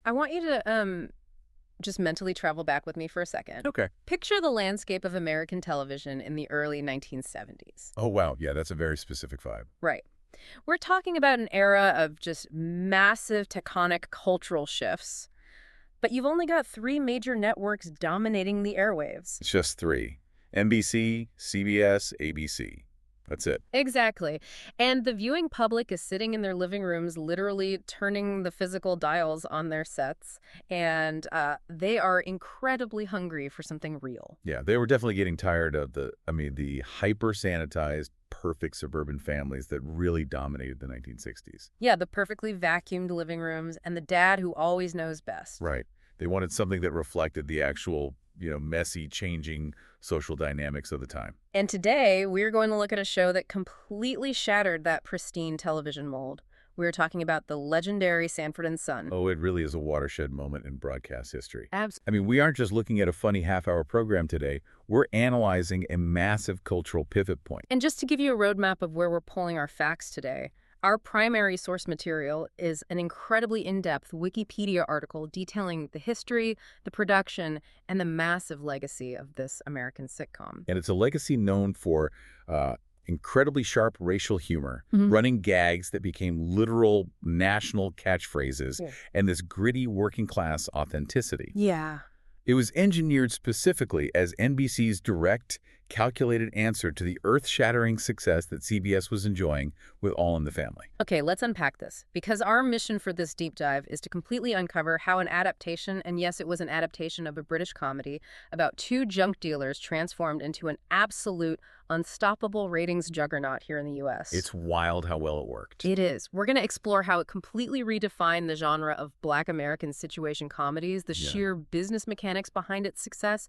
I want you to just mentally travel back with me for a second. Okay. Picture the landscape of American television in the early 1970s. Oh, wow. Yeah, that's a very specific vibe. Right. We're talking about an era of just massive tectonic cultural shifts, but you've only got three major networks dominating the airwaves. It's just three. NBC, CBS, ABC. That's it. Exactly. And the viewing public is sitting in their living rooms, literally turning the physical dials on their sets, and they are incredibly hungry for something real. Yeah, they were definitely getting tired of the hyper-sanitized, perfect suburban families that really dominated the 1960s. Yeah, the perfectly vacuumed living rooms and the dad who always knows best. Right. They wanted something that reflected the actual, messy, changing social dynamics of the time. And today, we're going to look at a show that completely shattered that pristine television mold. We're talking about the legendary Sanford and Son. Oh, it really is a watershed moment in broadcast history. Absolutely. We aren't just looking at a funny half-hour program today. We're analyzing a massive cultural pivot point. And just to give you a roadmap of where we're pulling our facts today, our primary source material is an incredibly in-depth Wikipedia article detailing the history, the production, and the massive legacy of this American sitcom. And it's a legacy known for incredibly sharp racial humor, running gags that became literal national catchphrases, and this gritty working-class authenticity. Yeah. It was engineered specifically as NBC's direct, calculated answer to the earth-shattering success that CBS was enjoying with All in the Family. Okay, let's unpack this, because our mission for this deep dive is to completely uncover how an adaptation, and yes, it was an adaptation of a British comedy, about two junk dealers transformed into an absolute, unstoppable ratings juggernaut here in the U.S. It's wild how well it worked. It is. We're going to explore how it completely redefined the genre of Black American situation comedies, the sheer business mechanics behind its success,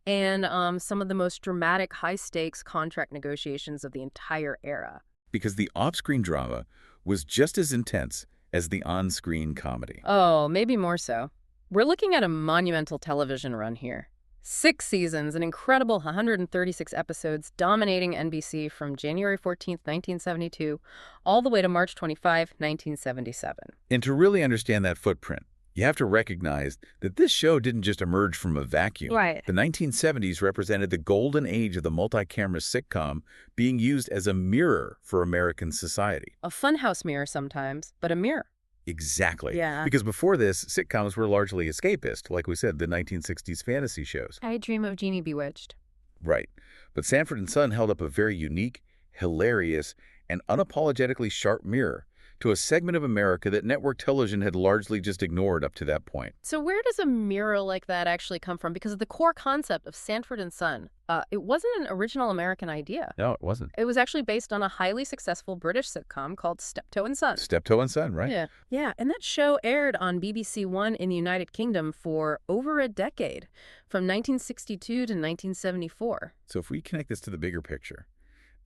and some of the most dramatic high-stakes contract negotiations of the entire era. Because the off-screen drama was just as intense as the on-screen comedy. Oh, maybe more so. We're looking at a monumental television run here. 6 seasons, an incredible 136 episodes dominating NBC from January 14th, 1972, all the way to March 25, 1977. And to really understand that footprint, you have to recognize that this show didn't just emerge from a vacuum. Right. The 1970s represented the golden age of the multi-camera sitcom being used as a mirror for American society. A funhouse mirror sometimes, but a mirror. Exactly. Yeah. Because before this, sitcoms were largely escapist, like we said, the 1960s fantasy shows. I Dream of Jeannie Bewitched. Right. But Sanford and Son held up a very unique, hilarious, and unapologetically sharp mirror to a segment of America that network television had largely just ignored up to that point. So where does a mirror like that actually come from? Because the core concept of Sanford and Son, it wasn't an original American idea. No, it wasn't. It was actually based on a highly successul British sitcom called Steptoe and Son. Steptoe and Son, right? Yeah, and that show aired on BBC One in the United Kingdom for over a decade, from 1962 to 1974. So if we connect this to the bigger picture,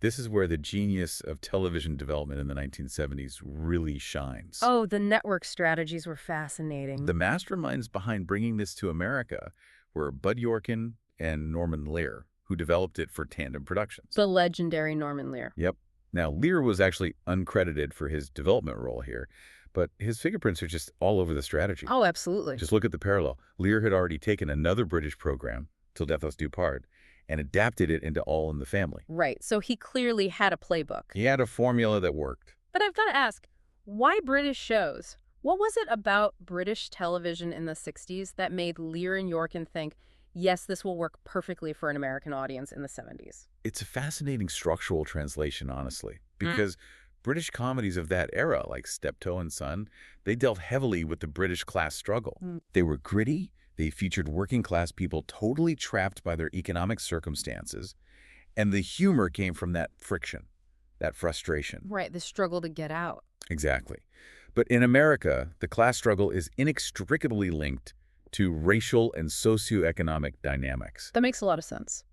this is where the genius of television development in the 1970s really shines. Oh, the network strategies were fascinating. The masterminds behind bringing this to America were Bud Yorkin and Norman Lear, who developed it for Tandem Productions. The legendary Norman Lear. Yep. Now, Lear was actually uncredited for his development role here, but his fingerprints are just all over the strategy. Oh, absolutely. Just look at the parallel. Lear had already taken another British program, Till Death Us Do Part, and adapted it into All in the Family. Right, so he clearly had a playbook. He had a formula that worked. But I've got to ask, why British shows? What was it about British television in the 60s that made Lear and Yorkin think, yes, this will work perfectly for an American audience in the 70s? It's a fascinating structural translation, honestly, because British comedies of that era, like Steptoe and Son, they dealt heavily with the British class struggle. They were gritty. They featured working-class people totally trapped by their economic circumstances, and the humor came from that friction, that frustration. Right, the struggle to get out. Exactly. But in America, the class struggle is inextricably linked to racial and socioeconomic dynamics. That makes a lot of sense.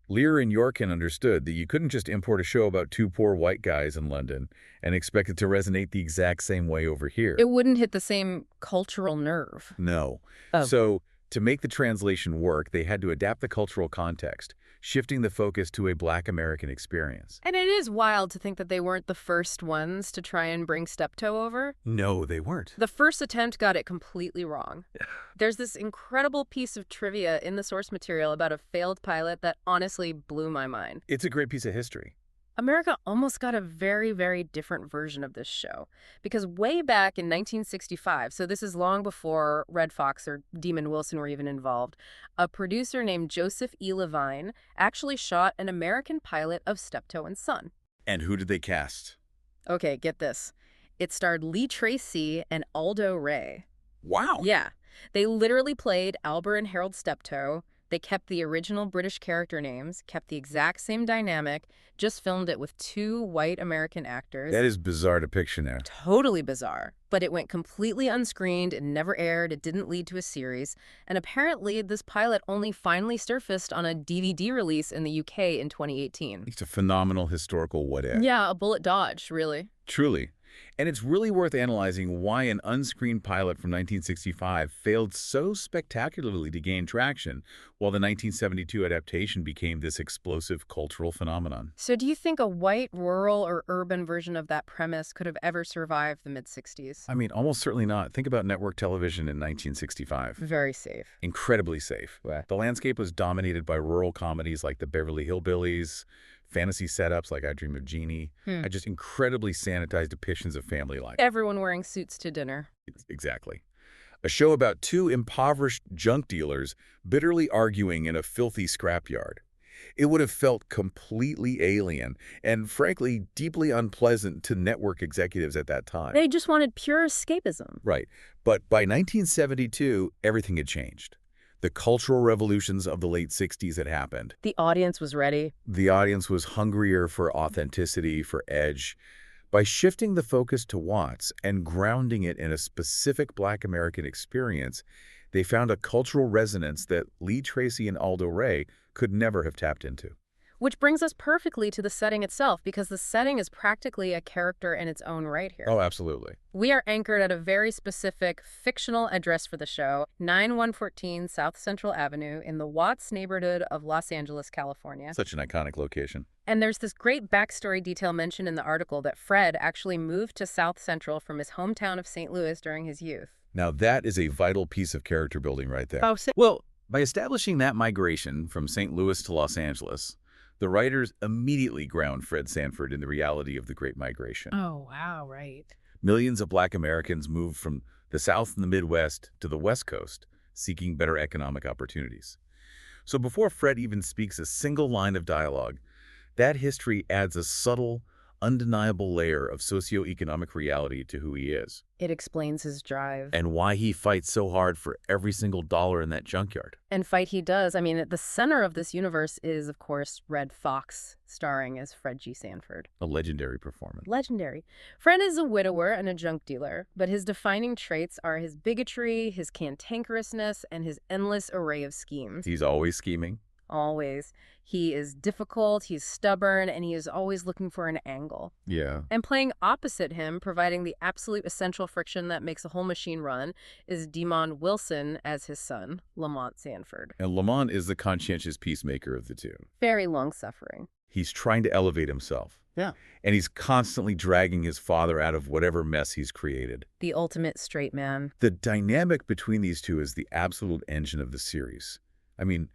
Lear and Yorkin understood that you couldn't just import a show about two poor white guys in London and expect it to resonate the exact same way over here. It wouldn't hit the same cultural nerve. No. Oh. So to make the translation work, they had to adapt the cultural context, shifting the focus to a Black American experience. And it is wild to think that they weren't the first ones to try and bring Steptoe over. No, they weren't. The first attempt got it completely wrong. There's this incredible piece of trivia in the source material about a failed pilot that honestly blew my mind. It's a great piece of history. America almost got a very, very different version of this show. Because way back in 1965, so this is long before Redd Foxx or Demon Wilson were even involved, a producer named Joseph E. Levine actually shot an American pilot of Steptoe and Son. And who did they cast? Okay, get this. It starred Lee Tracy and Aldo Ray. Wow. Yeah. They literally played Albert and Harold Steptoe. They kept the original British character names, kept the exact same dynamic, just filmed it with 2 white American actors. That is bizarre depiction there. Totally bizarre. But it went completely unscreened. It never aired. It didn't lead to a series. And apparently, this pilot only finally surfaced on a DVD release in the UK in 2018. It's a phenomenal historical what if. Yeah, a bullet dodged, really. Truly. And it's really worth analyzing why an unscreened pilot from 1965 failed so spectacularly to gain traction, while the 1972 adaptation became this explosive cultural phenomenon. So do you think a white, rural, or urban version of that premise could have ever survived the mid-60s? I mean, almost certainly not. Think about network television in 1965. Very safe. Incredibly safe. The landscape was dominated by rural comedies like the Beverly Hillbillies, fantasy setups like I Dream of Jeannie, and just incredibly sanitized depictions of family life. Everyone wearing suits to dinner. Exactly. A show about 2 impoverished junk dealers bitterly arguing in a filthy scrapyard. It would have felt completely alien and, frankly, deeply unpleasant to network executives at that time. They just wanted pure escapism. Right. But by 1972, everything had changed. The cultural revolutions of the late 60s had happened. The audience was ready. The audience was hungrier for authenticity, for edge. By shifting the focus to Watts and grounding it in a specific Black American experience, they found a cultural resonance that Lee Tracy and Aldo Ray could never have tapped into. Which brings us perfectly to the setting itself, because the setting is practically a character in its own right here. Oh, absolutely. We are anchored at a very specific fictional address for the show, 9114 South Central Avenue in the Watts neighborhood of Los Angeles, California. Such an iconic location. And there's this great backstory detail mentioned in the article that Fred actually moved to South Central from his hometown of St. Louis during his youth. Now that is a vital piece of character building right there. Oh, well, by establishing that migration from St. Louis to Los Angeles, the writers immediately ground Fred Sanford in the reality of the Great Migration. Oh, wow, right. Millions of Black Americans moved from the South and the Midwest to the West Coast, seeking better economic opportunities. So before Fred even speaks a single line of dialogue, that history adds a subtle, undeniable layer of socioeconomic reality to who he is. It explains his drive. And why he fights so hard for every single dollar in that junkyard. And fight he does. I mean, at the center of this universe is, of course, Redd Foxx, starring as Fred G. Sanford. A legendary performance. Legendary. Fred is a widower and a junk dealer, but his defining traits are his bigotry, his cantankerousness, and his endless array of schemes. He's always scheming. Always. He is difficult, he's stubborn, and he is always looking for an angle. Yeah. And playing opposite him, providing the absolute essential friction that makes a whole machine run, is Demon Wilson as his son, Lamont Sanford. And Lamont is the conscientious peacemaker of the two. Very long-suffering. He's trying to elevate himself. Yeah. And he's constantly dragging his father out of whatever mess he's created. The ultimate straight man. The dynamic between these two is the absolute engine of the series. I mean,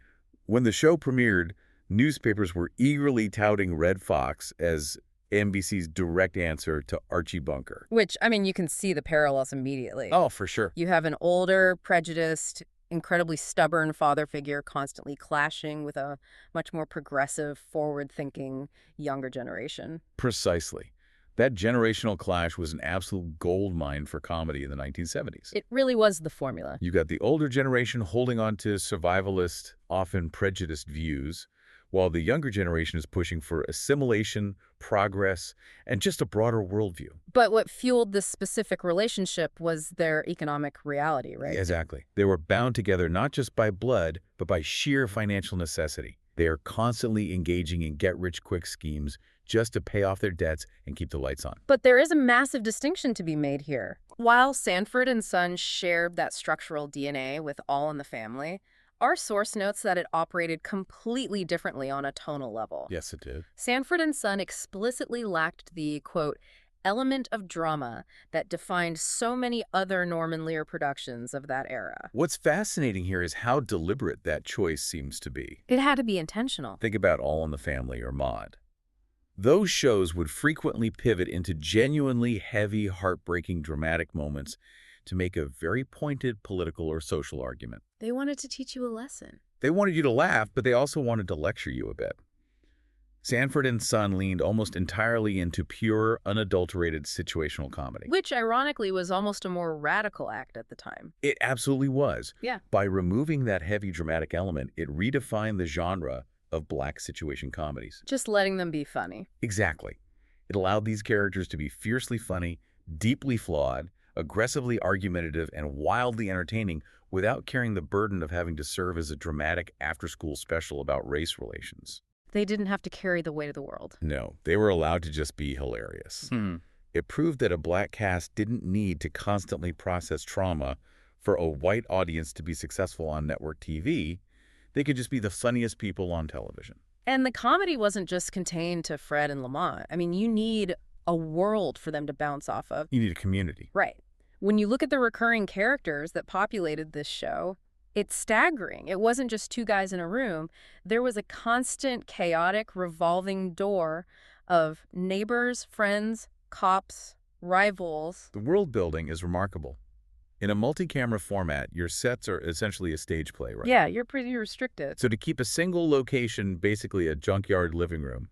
when the show premiered, newspapers were eagerly touting Redd Foxx as NBC's direct answer to Archie Bunker. Which, I mean, you can see the parallels immediately. Oh, for sure. You have an older, prejudiced, incredibly stubborn father figure constantly clashing with a much more progressive, forward-thinking younger generation. Precisely. That generational clash was an absolute goldmine for comedy in the 1970s. It really was the formula. You got the older generation holding on to survivalist, often prejudiced views, while the younger generation is pushing for assimilation, progress, and just a broader worldview. But what fueled this specific relationship was their economic reality, right? Exactly. They were bound together not just by blood, but by sheer financial necessity. They are constantly engaging in get-rich-quick schemes just to pay off their debts and keep the lights on. But there is a massive distinction to be made here. While Sanford and Son shared that structural DNA with All in the Family, Our source notes that it operated completely differently on a tonal level. Yes, it did. Sanford and Son explicitly lacked the, quote, element of drama that defined so many other Norman Lear productions of that era. What's fascinating here is how deliberate that choice seems to be. It had to be intentional. Think about All in the Family or Maude. Those shows would frequently pivot into genuinely heavy, heartbreaking, dramatic moments to make a very pointed political or social argument. They wanted to teach you a lesson. They wanted you to laugh, but they also wanted to lecture you a bit. Sanford and Son leaned almost entirely into pure, unadulterated situational comedy. Which, ironically, was almost a more radical act at the time. It absolutely was. Yeah. By removing that heavy dramatic element, it redefined the genre of black situation comedies. Just letting them be funny. Exactly. It allowed these characters to be fiercely funny, deeply flawed, aggressively argumentative, and wildly entertaining without carrying the burden of having to serve as a dramatic after-school special about race relations. They didn't have to carry the weight of the world. No, they were allowed to just be hilarious. It proved that a black cast didn't need to constantly process trauma for a white audience to be successful on network TV. They could just be the funniest people on television. And the comedy wasn't just contained to Fred and Lamont. I mean, you need a world for them to bounce off of. You need a community. Right. When you look at the recurring characters that populated this show, it's staggering. It wasn't just two guys in a room. There was a constant, chaotic, revolving door of neighbors, friends, cops, rivals. The world building is remarkable. In a multi-camera format, your sets are essentially a stage play, right? Yeah, you're pretty restricted. So to keep a single location, basically a junkyard living room,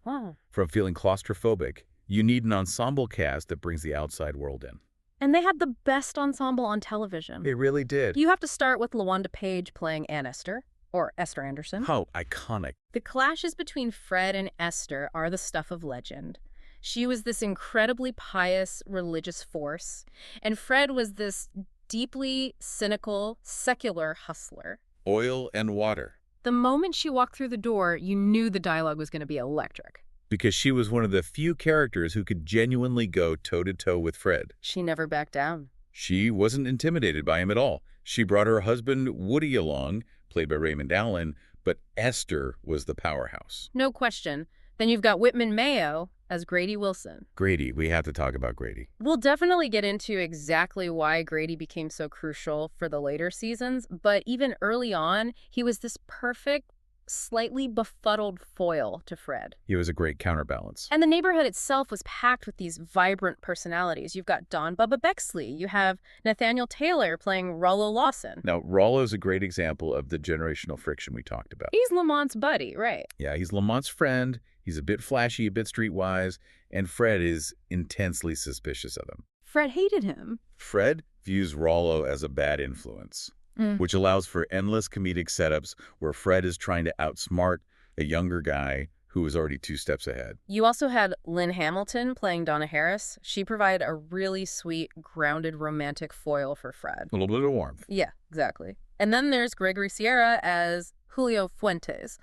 from feeling claustrophobic, you need an ensemble cast that brings the outside world in. And they had the best ensemble on television. They really did. You have to start with LaWanda Page playing Aunt Esther, or Esther Anderson. How iconic. The clashes between Fred and Esther are the stuff of legend. She was this incredibly pious religious force, and Fred was this deeply cynical, secular hustler. Oil and water. The moment she walked through the door, you knew the dialogue was going to be electric. Because she was one of the few characters who could genuinely go toe-to-toe with Fred. She never backed down. She wasn't intimidated by him at all. She brought her husband Woody along, played by Raymond Allen, but Esther was the powerhouse. No question. Then you've got Whitman Mayo as Grady Wilson. Grady, we have to talk about Grady. We'll definitely get into exactly why Grady became so crucial for the later seasons, but even early on, he was this perfect, slightly befuddled foil to Fred. He was a great counterbalance. And the neighborhood itself was packed with these vibrant personalities. You've got Don Bubba Bexley. You have Nathaniel Taylor playing Rollo Lawson. Now, Rollo's a great example of the generational friction we talked about. He's Lamont's buddy, right? Yeah, he's Lamont's friend. He's a bit flashy, a bit streetwise, and Fred is intensely suspicious of him. Fred hated him. Fred views Rollo as a bad influence, which allows for endless comedic setups where Fred is trying to outsmart a younger guy who was already 2 steps ahead. You also had Lynn Hamilton playing Donna Harris. She provided a really sweet, grounded, romantic foil for Fred. A little bit of warmth. Yeah, exactly. And then there's Gregory Sierra as Julio Fuentes.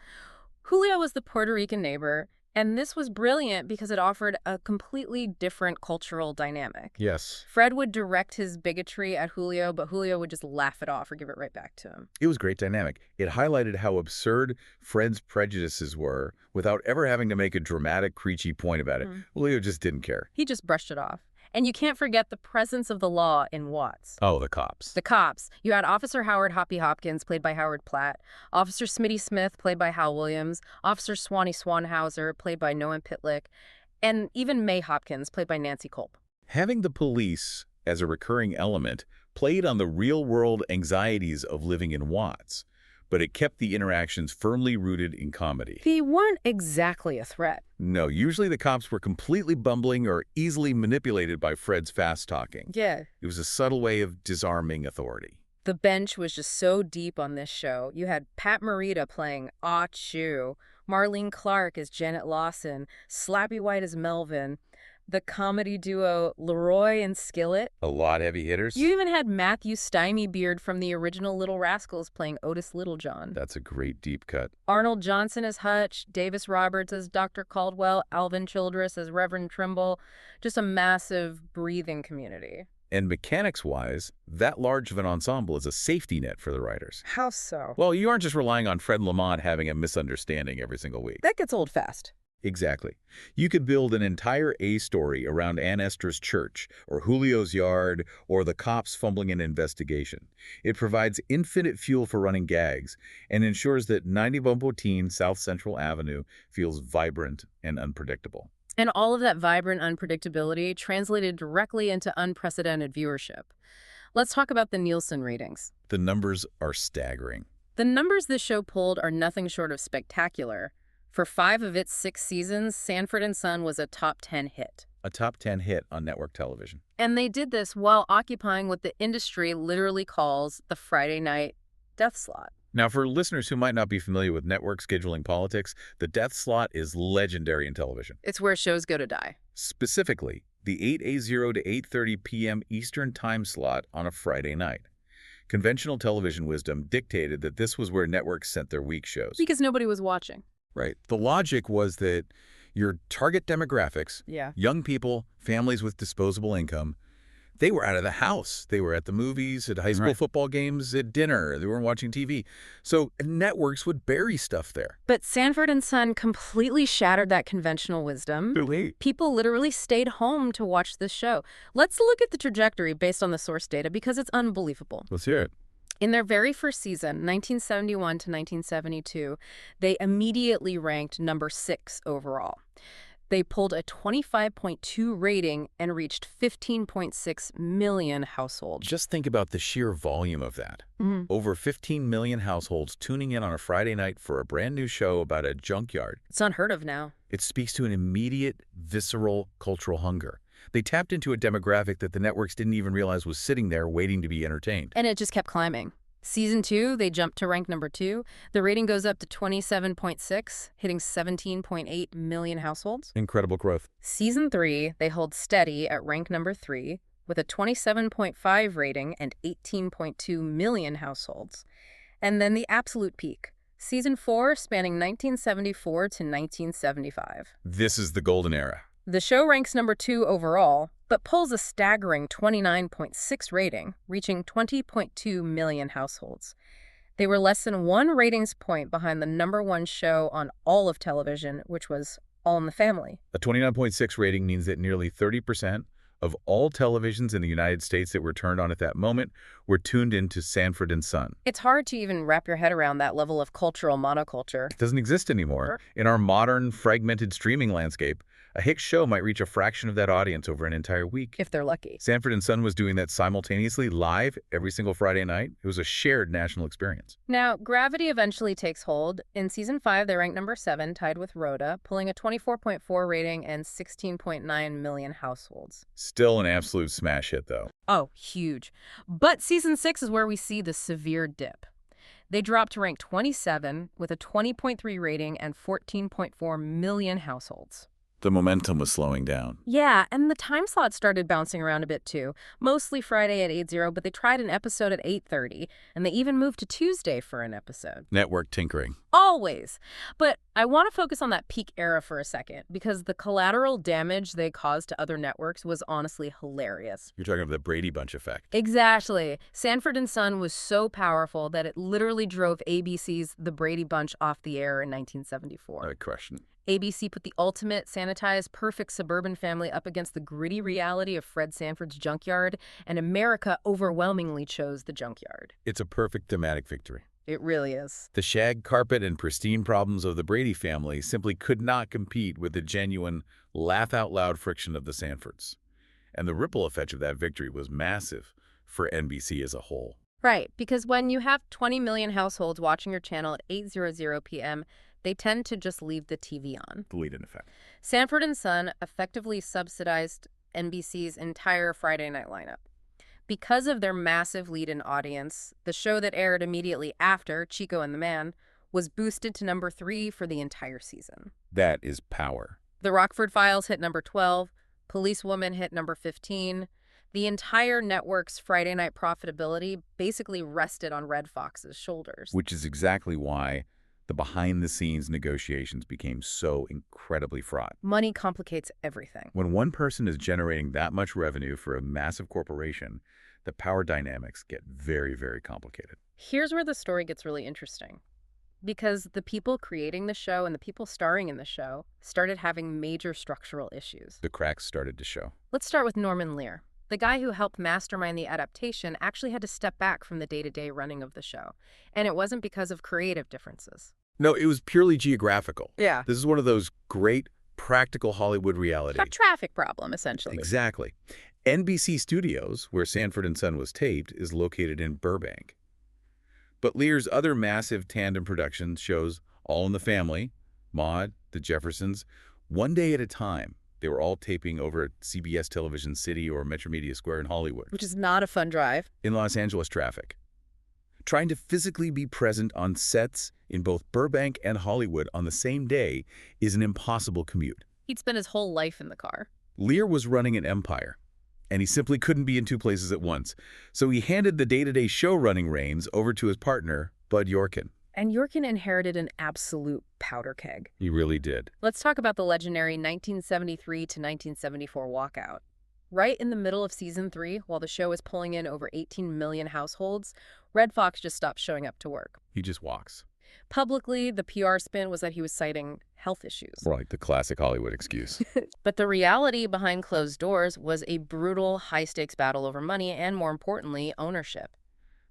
Julio was the Puerto Rican neighbor, and this was brilliant because it offered a completely different cultural dynamic. Yes. Fred would direct his bigotry at Julio, but Julio would just laugh it off or give it right back to him. It was great dynamic. It highlighted how absurd Fred's prejudices were without ever having to make a dramatic, preachy point about it. Julio just didn't care. He just brushed it off. And you can't forget the presence of the law in Watts. Oh, the cops. The cops. You had Officer Howard Hoppy Hopkins, played by Howard Platt, Officer Smitty Smith, played by Hal Williams, Officer Swanee Swanhauser, played by Noam Pitlick, and even May Hopkins, played by Nancy Culp. Having the police as a recurring element played on the real-world anxieties of living in Watts, but it kept the interactions firmly rooted in comedy. They weren't exactly a threat. No, usually the cops were completely bumbling or easily manipulated by Fred's fast-talking. Yeah. It was a subtle way of disarming authority. The bench was just so deep on this show. You had Pat Morita playing Ah Chew, Marlene Clark as Janet Lawson, Slappy White as Melvin, the comedy duo Leroy and Skillet. A lot of heavy hitters. You even had Matthew Stymie-Beard from the original Little Rascals playing Otis Littlejohn. That's a great deep cut. Arnold Johnson as Hutch, Davis Roberts as Dr. Caldwell, Alvin Childress as Reverend Trimble. Just a massive breathing community. And mechanics-wise, that large of an ensemble is a safety net for the writers. How so? Well, you aren't just relying on Fred Lamont having a misunderstanding every single week. That gets old fast. Exactly. You could build an entire A story around Ann Esther's church, or Julio's yard, or the cops fumbling an investigation. It provides infinite fuel for running gags and ensures that 90 Bombotin South Central Avenue feels vibrant and unpredictable. And all of that vibrant unpredictability translated directly into unprecedented viewership. Let's talk about the Nielsen ratings. The numbers are staggering. The numbers this show pulled are nothing short of spectacular. For 5 of its 6 seasons, Sanford and Son was a top 10 hit. A top 10 hit on network television. And they did this while occupying what the industry literally calls the Friday night death slot. Now, for listeners who might not be familiar with network scheduling politics, the death slot is legendary in television. It's where shows go to die. Specifically, the 8:00 to 8:30 p.m. Eastern time slot on a Friday night. Conventional television wisdom dictated that this was where networks sent their weak shows. Because nobody was watching. Right. The logic was that your target demographics, young people, families with disposable income, they were out of the house. They were at the movies, at high school football games, at dinner. They weren't watching TV. So networks would bury stuff there. But Sanford and Son completely shattered that conventional wisdom. People literally stayed home to watch this show. Let's look at the trajectory based on the source data because it's unbelievable. Let's hear it. In their very first season, 1971 to 1972, they immediately ranked number 6 overall. They pulled a 25.2 rating and reached 15.6 million households. Just think about the sheer volume of that. Over 15 million households tuning in on a Friday night for a brand new show about a junkyard. It's unheard of now. It speaks to an immediate, visceral cultural hunger. They tapped into a demographic that the networks didn't even realize was sitting there waiting to be entertained. And it just kept climbing. Season 2, they jumped to rank number 2. The rating goes up to 27.6, hitting 17.8 million households. Incredible growth. Season 3, they hold steady at rank number 3 with a 27.5 rating and 18.2 million households. And then the absolute peak. Season 4, spanning 1974 to 1975. This is the golden era. The show ranks number 2 overall, but pulls a staggering 29.6 rating, reaching 20.2 million households. They were less than 1 ratings point behind the number 1 show on all of television, which was All in the Family. A 29.6 rating means that nearly 30% of all televisions in the United States that were turned on at that moment were tuned into Sanford and Son. It's hard to even wrap your head around that level of cultural monoculture. It doesn't exist anymore. In our modern, fragmented streaming landscape, a hit show might reach a fraction of that audience over an entire week. If they're lucky. Sanford and Son was doing that simultaneously live every single Friday night. It was a shared national experience. Now, gravity eventually takes hold. In season 5, they ranked number 7, tied with Rhoda, pulling a 24.4 rating and 16.9 million households. Still an absolute smash hit, though. Oh, huge. But season 6 is where we see the severe dip. They dropped to rank 27 with a 20.3 rating and 14.4 million households. The momentum was slowing down. Yeah, and the time slot started bouncing around a bit too. Mostly Friday at 8:00, but they tried an episode at 8:30, and they even moved to Tuesday for an episode. Network tinkering. Always. But I want to focus on that peak era for a second, because the collateral damage they caused to other networks was honestly hilarious. You're talking about the Brady Bunch effect. Exactly. Sanford and Son was so powerful that it literally drove ABC's The Brady Bunch off the air in 1974. No question. ABC put the ultimate, sanitized, perfect suburban family up against the gritty reality of Fred Sanford's junkyard, and America overwhelmingly chose the junkyard. It's a perfect thematic victory. It really is. The shag carpet and pristine problems of the Brady family simply could not compete with the genuine, laugh-out-loud friction of the Sanfords. And the ripple effect of that victory was massive for NBC as a whole. Right, because when you have 20 million households watching your channel at 8:00 p.m., they tend to just leave the TV on. The lead-in effect. Sanford and Son effectively subsidized NBC's entire Friday night lineup. Because of their massive lead-in audience, the show that aired immediately after, Chico and the Man, was boosted to number 3 for the entire season. That is power. The Rockford Files hit number 12, Policewoman hit number 15. The entire network's Friday night profitability basically rested on Redd Foxx's shoulders. Which is exactly why The behind-the-scenes negotiations became so incredibly fraught. Money complicates everything. When one person is generating that much revenue for a massive corporation, the power dynamics get very, very complicated. Here's where the story gets really interesting. Because the people creating the show and the people starring in the show started having major structural issues. The cracks started to show. Let's start with Norman Lear. The guy who helped mastermind the adaptation actually had to step back from the day-to-day running of the show. And it wasn't because of creative differences. No, it was purely geographical. Yeah. This is one of those great, practical Hollywood reality. A traffic problem, essentially. Exactly. NBC Studios, where Sanford and Son was taped, is located in Burbank. But Lear's other massive tandem production shows All in the Family, Maude, The Jeffersons, one day at a time. They were all taping over at CBS Television City or Metromedia Square in Hollywood. Which is not a fun drive. In Los Angeles traffic. Trying to physically be present on sets in both Burbank and Hollywood on the same day is an impossible commute. He'd spent his whole life in the car. Lear was running an empire, and he simply couldn't be in two places at once. So he handed the day-to-day show-running reins over to his partner, Bud Yorkin. And Yorkin inherited an absolute powder keg. He really did. Let's talk about the legendary 1973 to 1974 walkout. Right in the middle of season 3, while the show is pulling in over 18 million households, Redd Foxx just stopped showing up to work. He just walks. Publicly, the PR spin was that he was citing health issues. Right, the classic Hollywood excuse. But the reality behind closed doors was a brutal, high-stakes battle over money and, more importantly, ownership.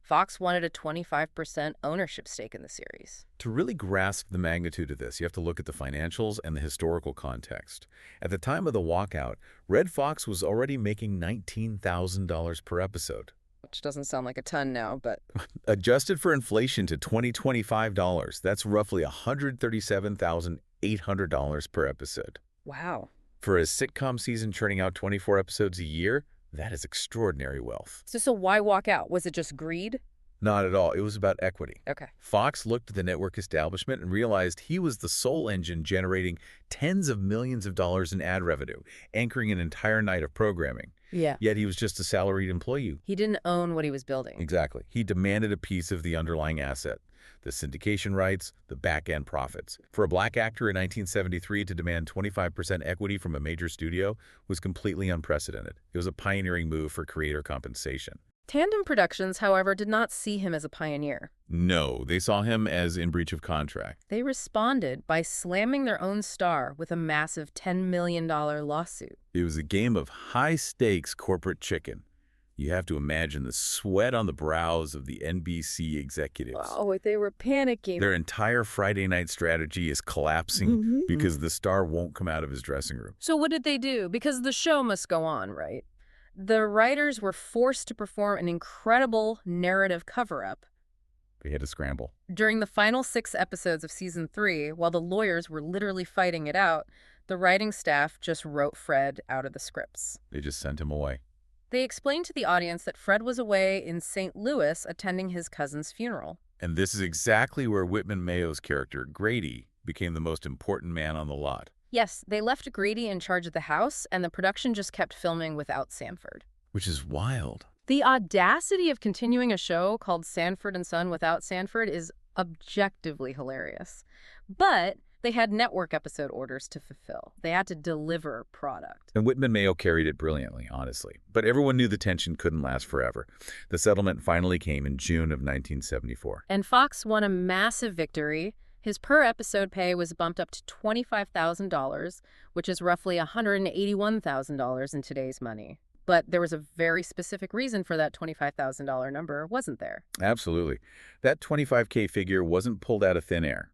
Fox wanted a 25% ownership stake in the series. To really grasp the magnitude of this, you have to look at the financials and the historical context. At the time of the walkout, Redd Foxx was already making $19,000 per episode. Which doesn't sound like a ton now, but... Adjusted for inflation to $2025, that's roughly $137,800 per episode. Wow. For a sitcom season churning out 24 episodes a year, that is extraordinary wealth. So why walk out? Was it just greed? Not at all. It was about equity. Okay. Fox looked at the network establishment and realized he was the sole engine generating tens of millions of dollars in ad revenue, anchoring an entire night of programming. Yeah. Yet he was just a salaried employee. He didn't own what he was building. Exactly. He demanded a piece of the underlying asset, the syndication rights, the back-end profits. For a black actor in 1973 to demand 25% equity from a major studio was completely unprecedented. It was a pioneering move for creator compensation. Tandem Productions, however, did not see him as a pioneer. No, they saw him as in breach of contract. They responded by slamming their own star with a massive $10 million lawsuit. It was a game of high-stakes corporate chicken. You have to imagine the sweat on the brows of the NBC executives. Oh, they were panicking. Their entire Friday night strategy is collapsing because the star won't come out of his dressing room. So what did they do? Because the show must go on, right? The writers were forced to perform an incredible narrative cover-up. They had to scramble. During the final 6 episodes of season 3, while the lawyers were literally fighting it out, the writing staff just wrote Fred out of the scripts. They just sent him away. They explained to the audience that Fred was away in St. Louis attending his cousin's funeral. And this is exactly where Whitman Mayo's character, Grady, became the most important man on the lot. Yes, they left Grady in charge of the house, and the production just kept filming without Sanford. Which is wild. The audacity of continuing a show called Sanford and Son without Sanford is objectively hilarious. But they had network episode orders to fulfill. They had to deliver product. And Whitman Mayo carried it brilliantly, honestly. But everyone knew the tension couldn't last forever. The settlement finally came in June of 1974. And Fox won a massive victory. His per-episode pay was bumped up to $25,000, which is roughly $181,000 in today's money. But there was a very specific reason for that $25,000 number, wasn't there? Absolutely. That $25K figure wasn't pulled out of thin air.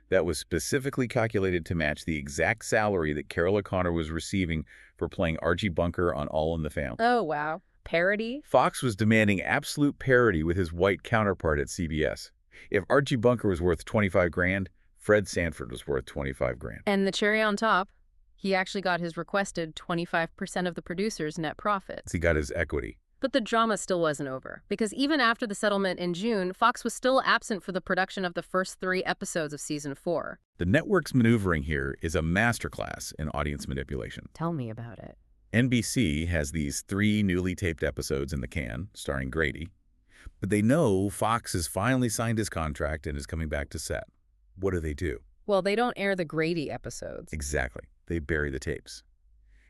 That was specifically calculated to match the exact salary that Carol O'Connor was receiving for playing Archie Bunker on All in the Family. Oh, wow. Parody? Fox was demanding absolute parity with his white counterpart at CBS. If Archie Bunker was worth $25,000, Fred Sanford was worth $25,000. And the cherry on top, he actually got his requested 25% of the producer's net profits. He got his equity. But the drama still wasn't over, because even after the settlement in June, Fox was still absent for the production of the first 3 episodes of season 4. The network's maneuvering here is a masterclass in audience manipulation. Tell me about it. NBC has these 3 newly taped episodes in the can, starring Grady. But they know Fox has finally signed his contract and is coming back to set. What do? Well, they don't air the Grady episodes. Exactly. They bury the tapes.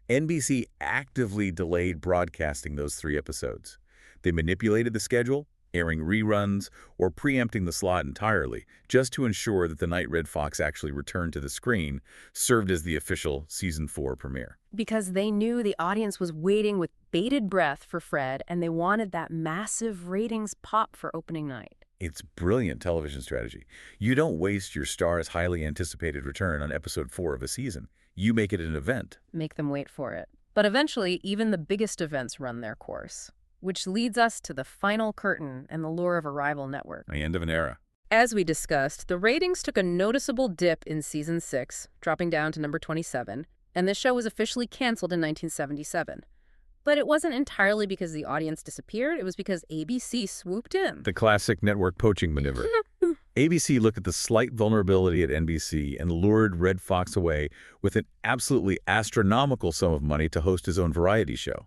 NBC actively delayed broadcasting those 3 episodes. They manipulated the schedule, airing reruns, or preempting the slot entirely, just to ensure that the night Redd Foxx actually returned to the screen served as the official Season 4 premiere. Because they knew the audience was waiting with bated breath for Fred, and they wanted that massive ratings pop for opening night. It's brilliant television strategy. You don't waste your star's highly anticipated return on episode 4 of a season. You make it an event. Make them wait for it. But eventually, even the biggest events run their course, which leads us to the final curtain and the lure of a rival network. The end of an era. As we discussed, the ratings took a noticeable dip in Season 6, dropping down to number 27, and the show was officially canceled in 1977. But it wasn't entirely because the audience disappeared, it was because ABC swooped in. The classic network poaching maneuver. ABC looked at the slight vulnerability at NBC and lured Redd Foxx away with an absolutely astronomical sum of money to host his own variety show,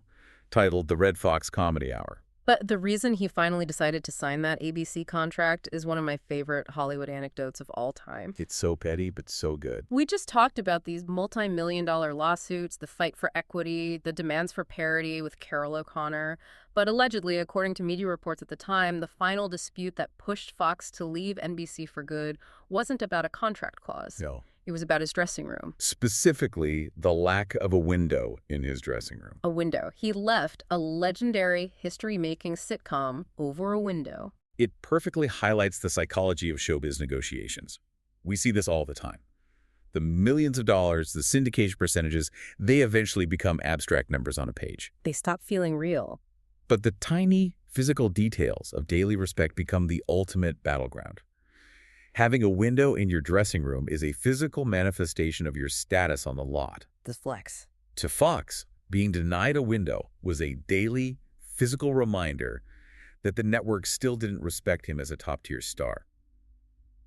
titled The Redd Foxx Comedy Hour. But the reason he finally decided to sign that ABC contract is one of my favorite Hollywood anecdotes of all time. It's so petty, but so good. We just talked about these multi-million-dollar lawsuits, the fight for equity, the demands for parity with Carol O'Connor. But allegedly, according to media reports at the time, the final dispute that pushed Fox to leave NBC for good wasn't about a contract clause. No. It was about his dressing room. Specifically, the lack of a window in his dressing room. A window. He left a legendary history-making sitcom over a window. It perfectly highlights the psychology of showbiz negotiations. We see this all the time. The millions of dollars, the syndication percentages, they eventually become abstract numbers on a page. They stop feeling real. But the tiny physical details of daily respect become the ultimate battleground. Having a window in your dressing room is a physical manifestation of your status on the lot. The flex. To Fox, being denied a window was a daily, physical reminder that the network still didn't respect him as a top-tier star.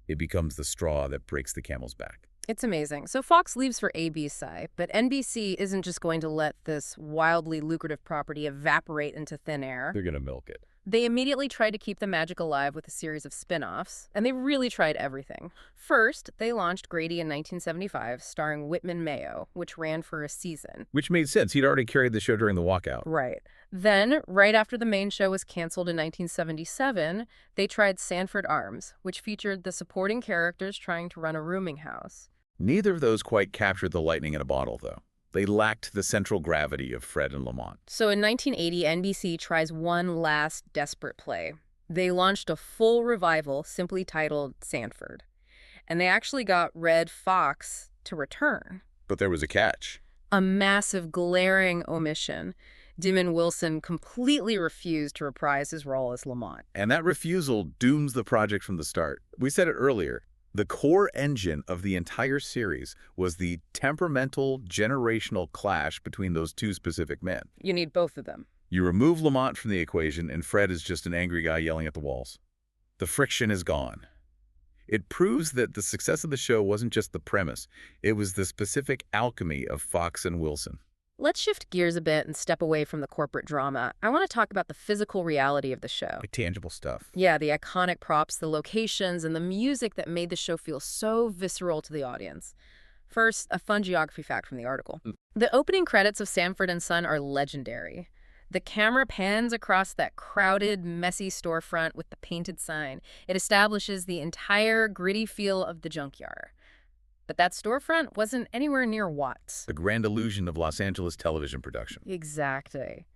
It becomes the straw that breaks the camel's back. It's amazing. So Fox leaves for ABC, but NBC isn't just going to let this wildly lucrative property evaporate into thin air. They're going to milk it. They immediately tried to keep the magic alive with a series of spin-offs, and they really tried everything. First, they launched Grady in 1975, starring Whitman Mayo, which ran for a season. Which made sense. He'd already carried the show during the walkout. Right. Then, right after the main show was canceled in 1977, they tried Sanford Arms, which featured the supporting characters trying to run a rooming house. Neither of those quite captured the lightning in a bottle, though. They lacked the central gravity of Fred and Lamont. So in 1980, NBC tries one last desperate play. They launched a full revival simply titled Sanford. And they actually got Redd Foxx to return. But there was a catch. A massive, glaring omission. Dimon Wilson completely refused to reprise his role as Lamont. And that refusal dooms the project from the start. We said it earlier. The core engine of the entire series was the temperamental, generational clash between those two specific men. You need both of them. You remove Lamont from the equation, and Fred is just an angry guy yelling at the walls. The friction is gone. It proves that the success of the show wasn't just the premise. It was the specific alchemy of Fox and Wilson. Let's shift gears a bit and step away from the corporate drama. I want to talk about the physical reality of the show. Like tangible stuff. Yeah, the iconic props, the locations, and the music that made the show feel so visceral to the audience. First, a fun geography fact from the article. The opening credits of Sanford and Son are legendary. The camera pans across that crowded, messy storefront with the painted sign. It establishes the entire gritty feel of the junkyard. But that storefront wasn't anywhere near Watts. The grand illusion of Los Angeles television production. Exactly.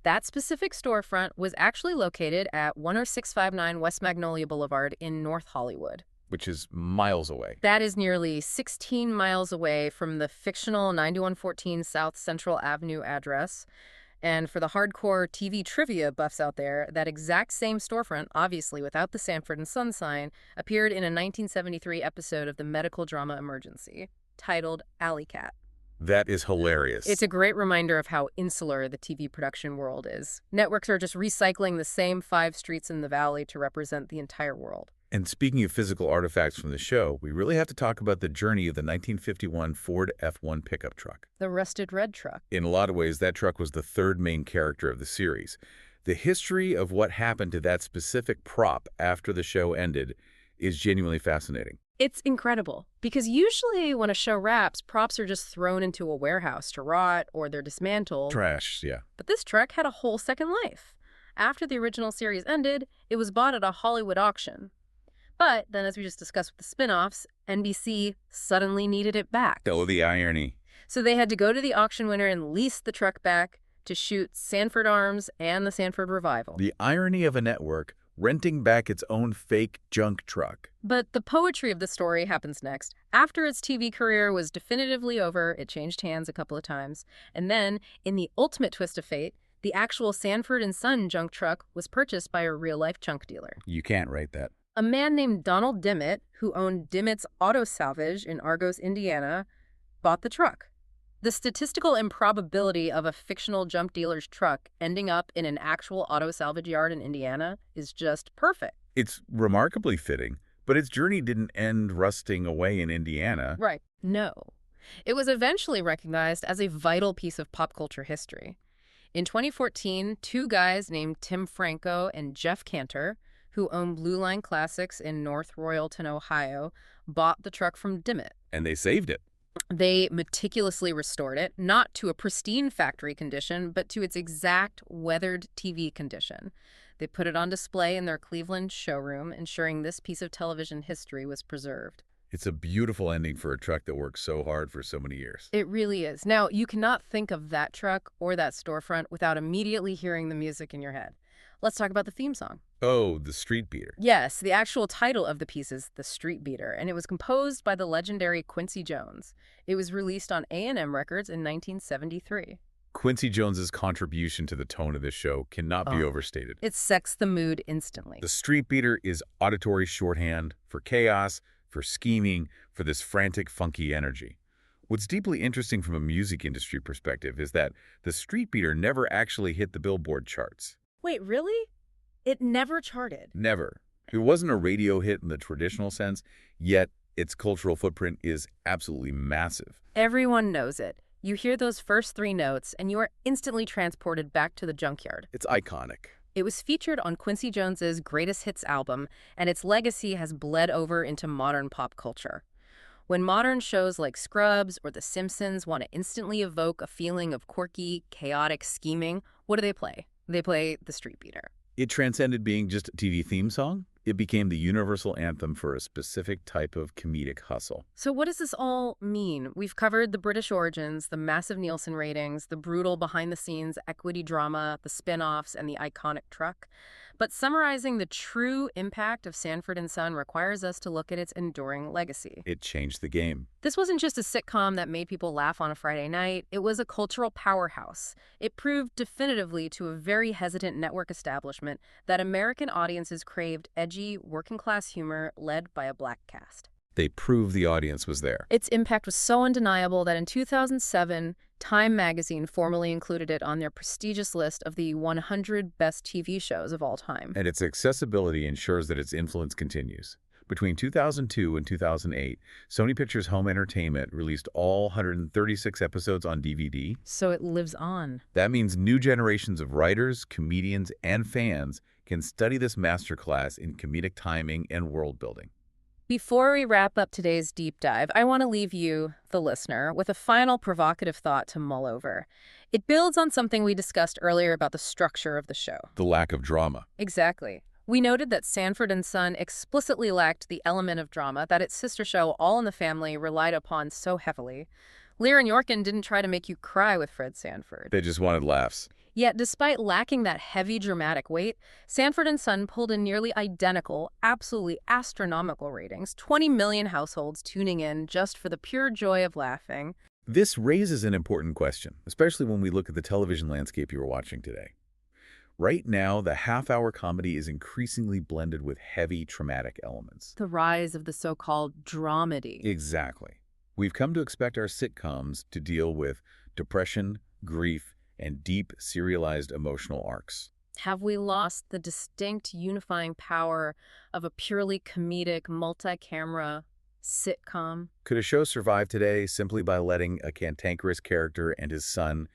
That specific storefront was actually located at 10659 West Magnolia Boulevard in North Hollywood. Which is miles away. That is nearly 16 miles away from the fictional 9114 South Central Avenue address. And for the hardcore TV trivia buffs out there, that exact same storefront, obviously without the Sanford and Son sign, appeared in a 1973 episode of the medical drama Emergency, titled Alley Cat. That is hilarious. It's a great reminder of how insular the TV production world is. Networks are just recycling the same 5 streets in the valley to represent the entire world. And speaking of physical artifacts from the show, we really have to talk about the journey of the 1951 Ford F1 pickup truck. The rusted red truck. In a lot of ways, that truck was the third main character of the series. The history of what happened to that specific prop after the show ended is genuinely fascinating. It's incredible, because usually when a show wraps, props are just thrown into a warehouse to rot or they're dismantled. Trash, yeah. But this truck had a whole second life. After the original series ended, it was bought at a Hollywood auction. But then, as we just discussed with the spin-offs, NBC suddenly needed it back. Oh, the irony. So they had to go to the auction winner and lease the truck back to shoot Sanford Arms and the Sanford Revival. The irony of a network renting back its own fake junk truck. But the poetry of the story happens next. After its TV career was definitively over, it changed hands a couple of times. And then, in the ultimate twist of fate, the actual Sanford and Son junk truck was purchased by a real-life junk dealer. You can't write that. A man named Donald Dimmitt, who owned Dimmitt's Auto Salvage in Argos, Indiana, bought the truck. The statistical improbability of a fictional junk dealer's truck ending up in an actual auto salvage yard in Indiana is just perfect. It's remarkably fitting, but its journey didn't end rusting away in Indiana. Right. No. It was eventually recognized as a vital piece of pop culture history. In 2014, two guys named Tim Franco and Jeff Cantor, who own Blue Line Classics in North Royalton, Ohio, bought the truck from Dimmitt. And they saved it. They meticulously restored it, not to a pristine factory condition, but to its exact weathered TV condition. They put it on display in their Cleveland showroom, ensuring this piece of television history was preserved. It's a beautiful ending for a truck that worked so hard for so many years. It really is. Now, you cannot think of that truck or that storefront without immediately hearing the music in your head. Let's talk about the theme song. Oh, the Streetbeater. Yes, the actual title of the piece is The Streetbeater, and it was composed by the legendary Quincy Jones. It was released on A&M Records in 1973. Quincy Jones's contribution to the tone of this show cannot be overstated. It sets the mood instantly. The Streetbeater is auditory shorthand for chaos, for scheming, for this frantic, funky energy. What's deeply interesting from a music industry perspective is that the Streetbeater never actually hit the Billboard charts. Wait, really? It never charted? Never. It wasn't a radio hit in the traditional sense, yet its cultural footprint is absolutely massive. Everyone knows it. You hear those first three notes, and you are instantly transported back to the junkyard. It's iconic. It was featured on Quincy Jones's Greatest Hits album, and its legacy has bled over into modern pop culture. When modern shows like Scrubs or The Simpsons want to instantly evoke a feeling of quirky, chaotic scheming, what do they play? They play The Streetbeater. It transcended being just a TV theme song. It became the universal anthem for a specific type of comedic hustle. So what does this all mean? We've covered the British origins, the massive Nielsen ratings, the brutal behind-the-scenes equity drama, the spin-offs, and the iconic truck. But summarizing the true impact of Sanford and Son requires us to look at its enduring legacy. It changed the game. This wasn't just a sitcom that made people laugh on a Friday night. It was a cultural powerhouse. It proved definitively to a very hesitant network establishment that American audiences craved edgy, working-class humor led by a black cast. They proved the audience was there. Its impact was so undeniable that in 2007, Time magazine formally included it on their prestigious list of the 100 best TV shows of all time. And its accessibility ensures that its influence continues. Between 2002 and 2008, Sony Pictures Home Entertainment released all 136 episodes on DVD. So it lives on. That means new generations of writers, comedians, and fans can study this masterclass in comedic timing and world building. Before we wrap up today's deep dive, I want to leave you, the listener, with a final provocative thought to mull over. It builds on something we discussed earlier about the structure of the show. The lack of drama. Exactly. We noted that Sanford and Son explicitly lacked the element of drama that its sister show All in the Family relied upon so heavily. Lear and Yorkin didn't try to make you cry with Fred Sanford. They just wanted laughs. Yet, despite lacking that heavy dramatic weight, Sanford and Son pulled in nearly identical, absolutely astronomical ratings, 20 million households tuning in just for the pure joy of laughing. This raises an important question, especially when we look at the television landscape you are watching today. Right now, the half-hour comedy is increasingly blended with heavy, traumatic elements. The rise of the so-called dramedy. Exactly. We've come to expect our sitcoms to deal with depression, grief, and deep, serialized emotional arcs. Have we lost the distinct unifying power of a purely comedic, multi-camera sitcom? Could a show survive today simply by letting a cantankerous character and his son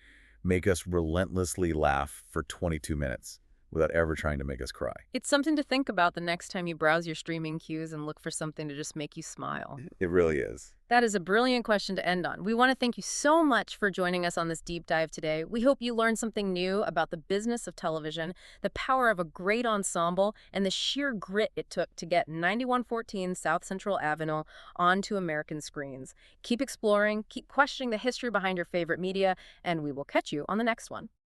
make us relentlessly laugh for 22 minutes? without ever trying to make us cry. It's something to think about the next time you browse your streaming queues and look for something to just make you smile. It really is. That is a brilliant question to end on. We want to thank you so much for joining us on this deep dive today. We hope you learned something new about the business of television, the power of a great ensemble, and the sheer grit it took to get 9114 South Central Avenue onto American screens. Keep exploring, keep questioning the history behind your favorite media, and we will catch you on the next one.